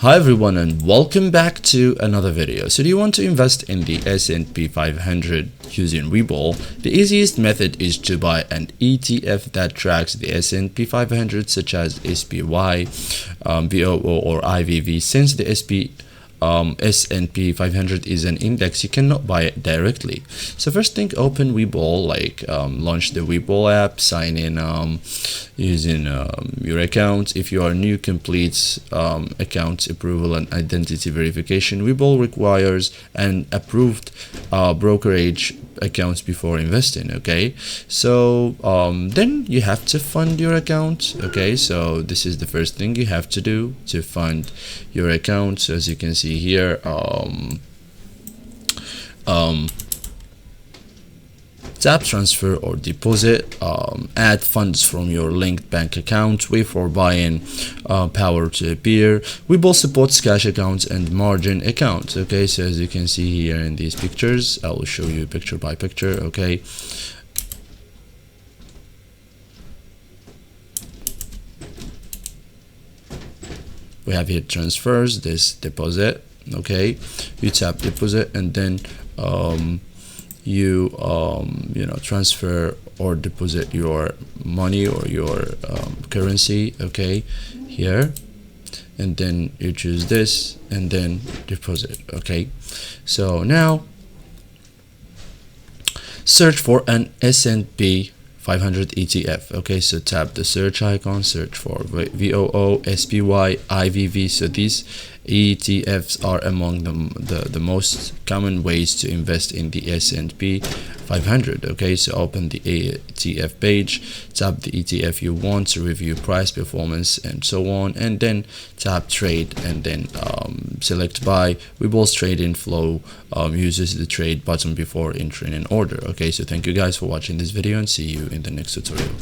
Hi everyone and welcome back to another video. So do you want to invest in the S&P 500 using Webull? The easiest method is to buy an ETF that tracks the S&P 500 such as SPY, VOO or IVV. Since the S&P 500 is an index, you cannot buy it directly. So first thing, open Webull, launch the Webull app, sign in using your account. If you are new, complete account approval and identity verification. Webull requires an approved brokerage accounts before investing. Okay, so then you have to fund your account. Okay, so this is the first thing you have to do to fund your account. So as you can see here, tap transfer or deposit, add funds from your linked bank account, wait for buy-in power to appear. Webull supports cash accounts and margin accounts. Okay, so as you can see here in these pictures, I will show you picture by picture. Okay, we have here transfers, this deposit. Okay, you tap deposit and then you transfer or deposit your money or your currency. Okay, here, and then you choose this and then deposit. Okay, so now search for an S&P 500 ETF. Okay, so tap the search icon, search for VOO, SPY, IVV. So these ETFs are among the most common ways to invest in the S&P 500. Okay, so open the ETF page, tap the ETF you want to review price, performance, and so on, and then tap trade and then select buy. Webull's trading flow uses the trade button before entering an order. Okay, so thank you guys for watching this video and see you in the next tutorial.